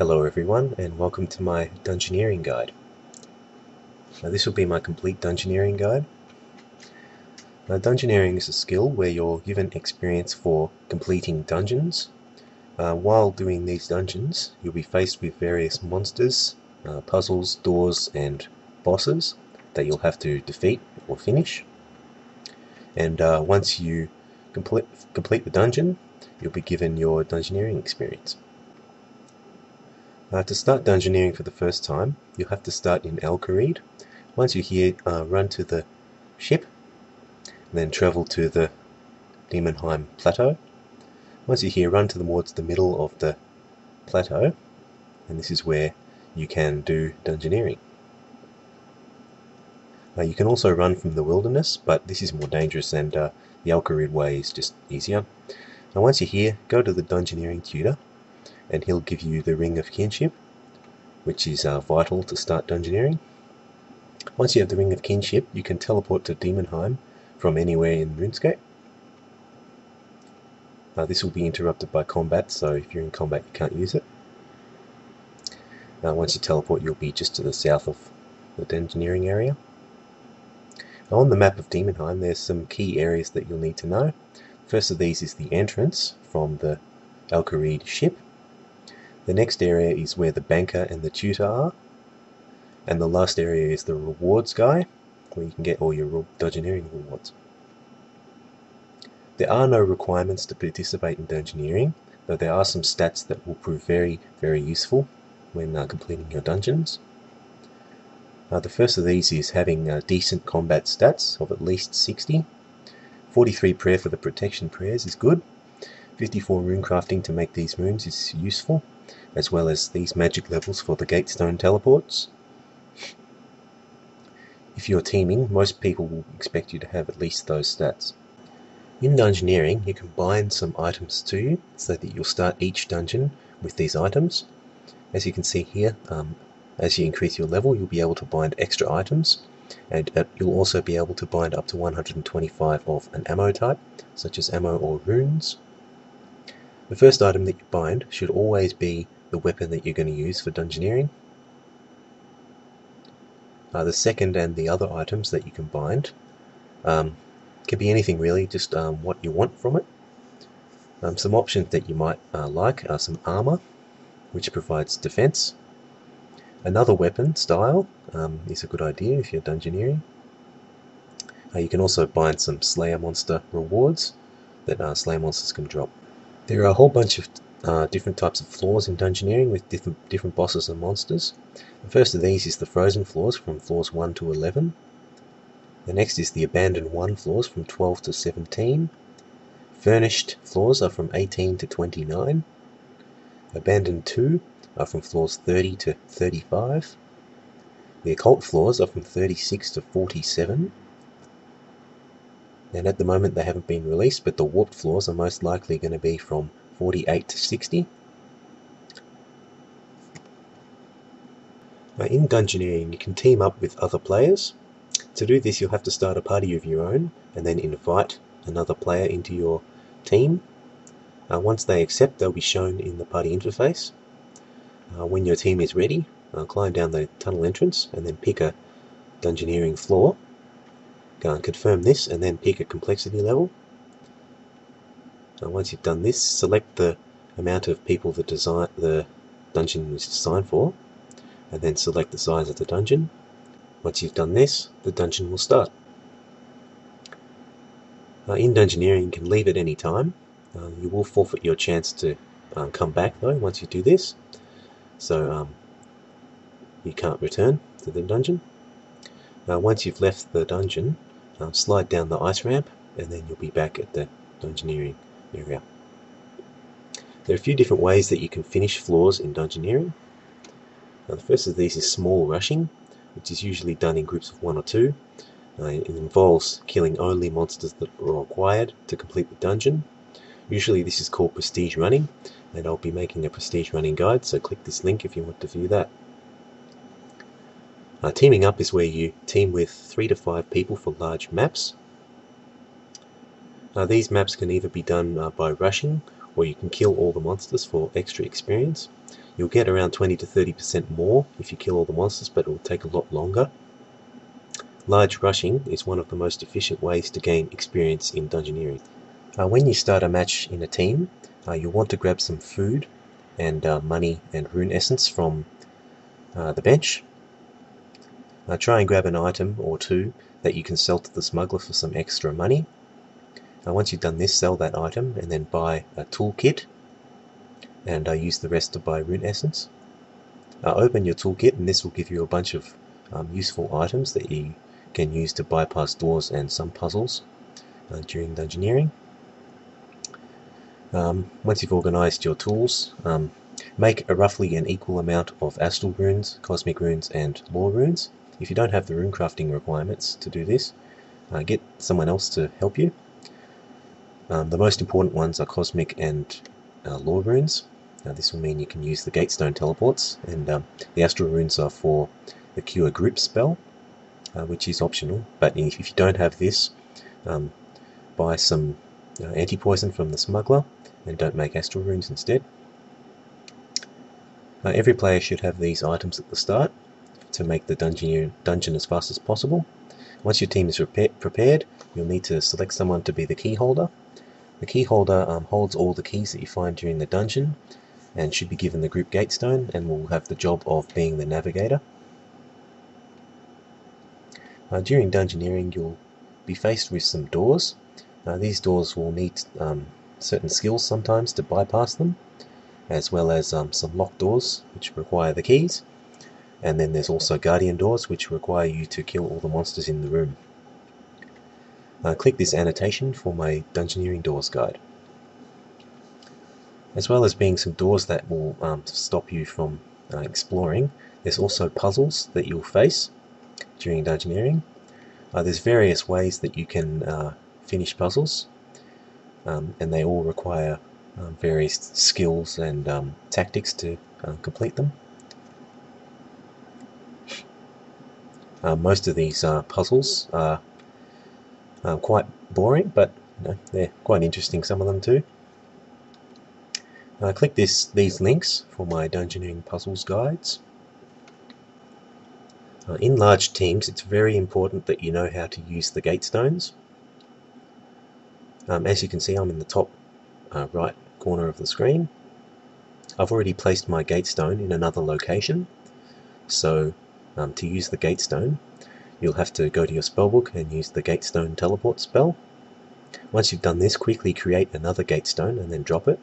Hello everyone, and welcome to my Dungeoneering guide. This will be my complete Dungeoneering guide. Dungeoneering is a skill where you're given experience for completing dungeons. While doing these dungeons, you'll be faced with various monsters, puzzles, doors, and bosses that you'll have to defeat or finish. And once you complete the dungeon, you'll be given your Dungeoneering experience. To start Dungeoneering for the first time, you'll have to start in Kharid. Once you're here, run to the ship, and then travel to the Daemonheim plateau. Once you're here, run towards the middle of the plateau, and this is where you can do Dungeoneering. You can also run from the wilderness, but this is more dangerous, and the Kharid way is just easier. Now once you're here, go to the Dungeoneering tutor, and he'll give you the Ring of Kinship, which is vital to start Dungeoneering. Once you have the Ring of Kinship, you can teleport to Daemonheim from anywhere in Runescape. This will be interrupted by combat, so if you're in combat you can't use it. Once you teleport, you'll be just to the south of the Dungeoneering area. Now, on the map of Daemonheim, there's some key areas that you'll need to know. First of these is the entrance from the Kharid ship. The next area is where the banker and the tutor are. And the last area is the rewards guy, where you can get all your Dungeoneering rewards. There are no requirements to participate in Dungeoneering, though there are some stats that will prove very, very useful when completing your dungeons. The first of these is having decent combat stats of at least 60. 43 prayer for the protection prayers is good. 54 rune crafting to make these runes is useful, as well as these magic levels for the gatestone teleports. If you're teaming, most people will expect you to have at least those stats. In Dungeoneering, you can bind some items to you, so that you'll start each dungeon with these items. As you can see here, as you increase your level, you'll be able to bind extra items, and you'll also be able to bind up to 125 of an ammo type, such as ammo or runes. The first item that you bind should always be the weapon that you're going to use for Dungeoneering. The second and the other items that you can bind can be anything really, just what you want from it. Some options that you might like are some armor, which provides defense. Another weapon style is a good idea if you're Dungeoneering. You can also bind some Slayer monster rewards that Slayer monsters can drop. There are a whole bunch of different types of floors in Dungeoneering with different bosses and monsters. The first of these is the frozen floors from floors 1 to 11. The next is the abandoned 1 floors from 12 to 17. Furnished floors are from 18 to 29. Abandoned 2 are from floors 30 to 35. The occult floors are from 36 to 47. And at the moment they haven't been released, but the warped floors are most likely going to be from 48 to 60. Now in Dungeoneering, you can team up with other players. To do this, you'll have to start a party of your own, and then invite another player into your team. Once they accept, they'll be shown in the party interface. When your team is ready, climb down the tunnel entrance, and then pick a Dungeoneering floor. Confirm this, and then pick a complexity level. Once you've done this, select the amount of people the dungeon is designed for, and then select the size of the dungeon. Once you've done this, the dungeon will start. In Dungeoneering, you can leave at any time. You will forfeit your chance to come back though once you do this, so you can't return to the dungeon. Once you've left the dungeon, slide down the ice ramp, and then you'll be back at the Dungeoneering area. There are a few different ways that you can finish floors in Dungeoneering. The first of these is small rushing, which is usually done in groups of 1 or 2. It involves killing only monsters that are required to complete the dungeon. Usually this is called prestige running, and I'll be making a prestige running guide, so click this link if you want to view that. Teaming up is where you team with 3 to 5 people for large maps. These maps can either be done by rushing, or you can kill all the monsters for extra experience. You'll get around 20 to 30% more if you kill all the monsters, but it will take a lot longer. Large rushing is one of the most efficient ways to gain experience in Dungeoneering. When you start a match in a team, you'll want to grab some food and money and rune essence from the bench. Try and grab an item or two that you can sell to the smuggler for some extra money. Once you've done this, sell that item and then buy a toolkit and use the rest to buy rune essence. Open your toolkit and this will give you a bunch of useful items that you can use to bypass doors and some puzzles during Dungeoneering. Once you've organized your tools, make roughly an equal amount of astral runes, cosmic runes and lore runes. If you don't have the rune crafting requirements to do this, get someone else to help you. The most important ones are cosmic and lore runes. This will mean you can use the gatestone teleports, and the astral runes are for the cure group spell, which is optional. But if you don't have this, buy some anti-poison from the smuggler and don't make astral runes instead. Every player should have these items at the start to make the dungeon as fast as possible. Once your team is prepared, you'll need to select someone to be the key holder. The key holder holds all the keys that you find during the dungeon and should be given the group gatestone and will have the job of being the navigator. During Dungeoneering, you'll be faced with some doors. These doors will need certain skills sometimes to bypass them, as well as some locked doors which require the keys, and then there's also guardian doors which require you to kill all the monsters in the room. Click this annotation for my Dungeoneering doors guide. As well as being some doors that will stop you from exploring, there's also puzzles that you'll face during Dungeoneering. There's various ways that you can finish puzzles, and they all require various skills and tactics to complete them. Most of these puzzles are quite boring, but they're quite interesting, some of them too. Click these links for my Dungeoneering puzzles guides. In large teams, it's very important that you know how to use the gatestones. As you can see, I'm in the top right corner of the screen. I've already placed my gatestone in another location, so to use the gatestone, you'll have to go to your spellbook and use the gatestone teleport spell. Once you've done this, quickly create another gatestone and then drop it.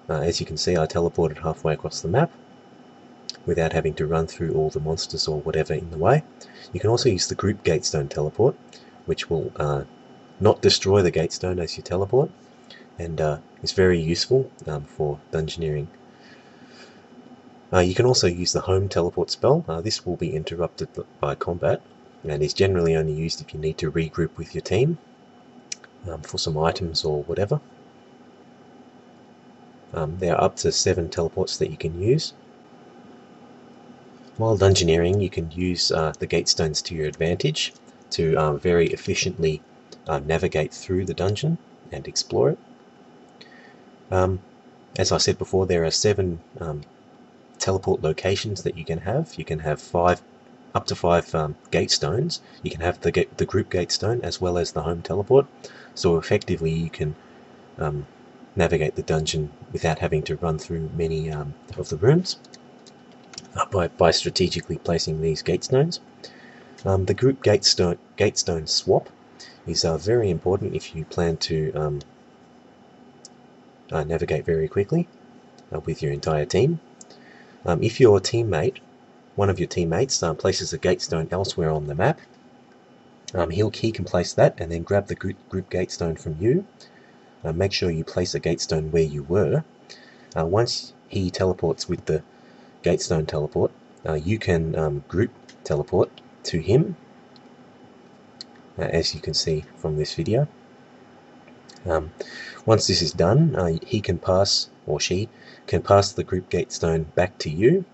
As you can see, I teleported halfway across the map without having to run through all the monsters or whatever in the way. You can also use the group gatestone teleport, which will not destroy the gatestone as you teleport, and is very useful for Dungeoneering. You can also use the home teleport spell. This will be interrupted by combat and is generally only used if you need to regroup with your team for some items or whatever. There are up to 7 teleports that you can use. While Dungeoneering, you can use the gatestones to your advantage to very efficiently navigate through the dungeon and explore it. As I said before, there are 7 teleport locations that you can have. You can have up to 5 gatestones. You can have the group gatestone as well as the home teleport. So effectively, you can navigate the dungeon without having to run through many of the rooms by strategically placing these gatestones. The group gatestone swap is very important if you plan to navigate very quickly with your entire team. If your teammate, one of your teammates, places a gatestone elsewhere on the map, he can place that and then grab the group gatestone from you. Make sure you place a gatestone where you were. Once he teleports with the gatestone teleport, you can group teleport to him, as you can see from this video. Once this is done, he can pass, or she can pass the group gatestone back to you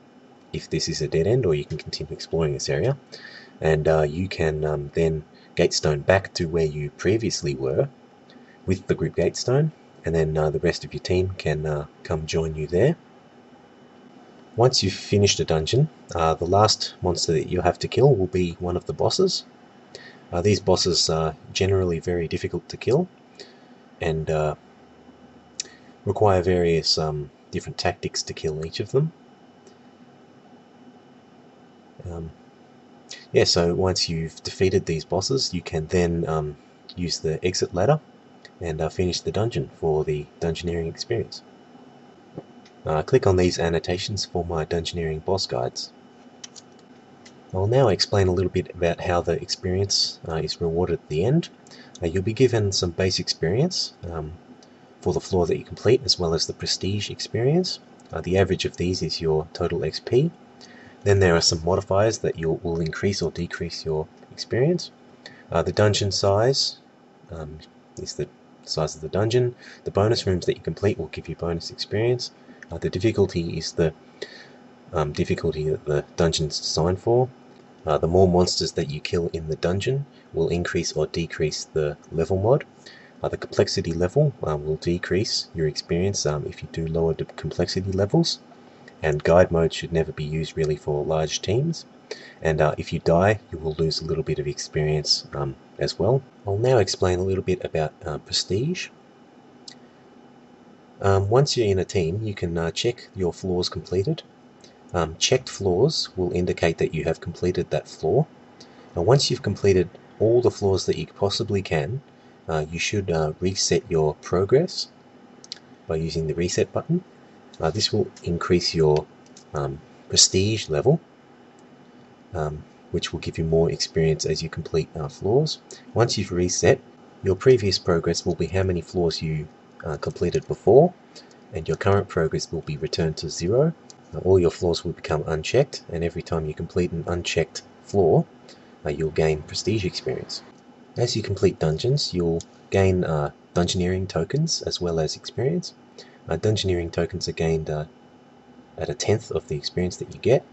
if this is a dead end, or you can continue exploring this area, and you can then gatestone back to where you previously were with the group gatestone, and then the rest of your team can come join you there. Once you've finished a dungeon, the last monster that you have to kill will be one of the bosses. These bosses are generally very difficult to kill and require various different tactics to kill each of them. So once you've defeated these bosses, you can then use the exit ladder and finish the dungeon for the Dungeoneering experience. Click on these annotations for my Dungeoneering boss guides. I'll now explain a little bit about how the experience is rewarded at the end. You'll be given some base experience for the floor that you complete, as well as the prestige experience. The average of these is your total XP. Then there are some modifiers that will increase or decrease your experience. The dungeon size is the size of the dungeon. The bonus rooms that you complete will give you bonus experience. The difficulty is the difficulty that the dungeon's designed for. The more monsters that you kill in the dungeon will increase or decrease the level mod. The complexity level will decrease your experience if you do lower the complexity levels. And guide mode should never be used really for large teams. And if you die, you will lose a little bit of experience as well. I'll now explain a little bit about prestige. Once you're in a team, you can check your floors completed. Checked floors will indicate that you have completed that floor. Now, once you've completed all the floors that you possibly can, you should reset your progress by using the reset button. This will increase your prestige level, which will give you more experience as you complete floors. Once you've reset, your previous progress will be how many floors you completed before, and your current progress will be returned to 0. All your floors will become unchecked, and every time you complete an unchecked floor, you'll gain prestige experience. As you complete dungeons, you'll gain Dungeoneering tokens as well as experience. Dungeoneering tokens are gained at 1/10 of the experience that you get.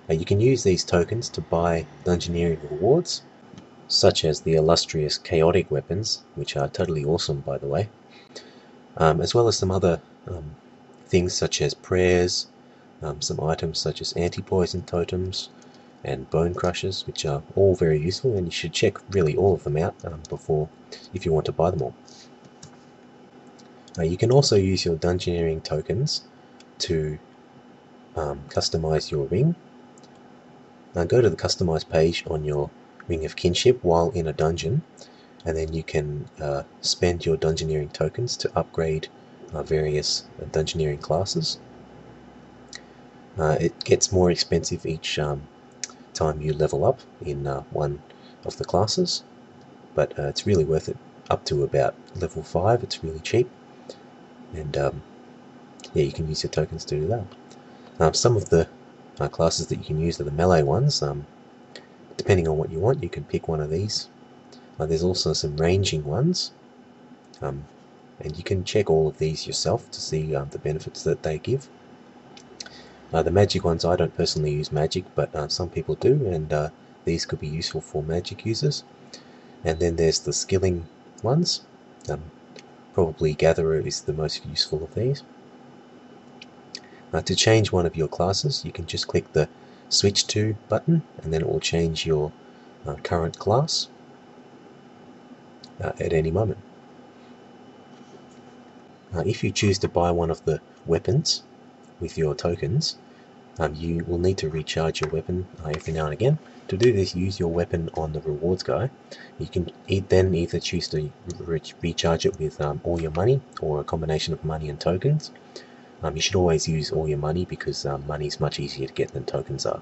You can use these tokens to buy Dungeoneering rewards, such as the illustrious chaotic weapons, which are totally awesome, by the way, as well as some other things such as prayers, some items such as anti-poison totems and bone crushers, which are all very useful, and you should check really all of them out before, if you want to buy them all. You can also use your Dungeoneering tokens to customize your ring. Go to the customize page on your Ring of Kinship while in a dungeon, and then you can spend your Dungeoneering tokens to upgrade various Dungeoneering classes. It gets more expensive each time you level up in one of the classes, but it's really worth it. Up to about level 5, it's really cheap, and you can use your tokens to do that. Some of the classes that you can use are the melee ones. Depending on what you want, you can pick one of these. There's also some ranging ones, and you can check all of these yourself to see the benefits that they give. The magic ones, I don't personally use magic, but some people do, and these could be useful for magic users. And then there's the skilling ones. Probably Gatherer is the most useful of these. To change one of your classes, you can just click the Switch To button, and then it will change your current class at any moment. If you choose to buy one of the weapons with your tokens, you will need to recharge your weapon every now and again. To do this, use your weapon on the rewards guy. You can then either choose to recharge it with all your money, or a combination of money and tokens. You should always use all your money, because money is much easier to get than tokens are.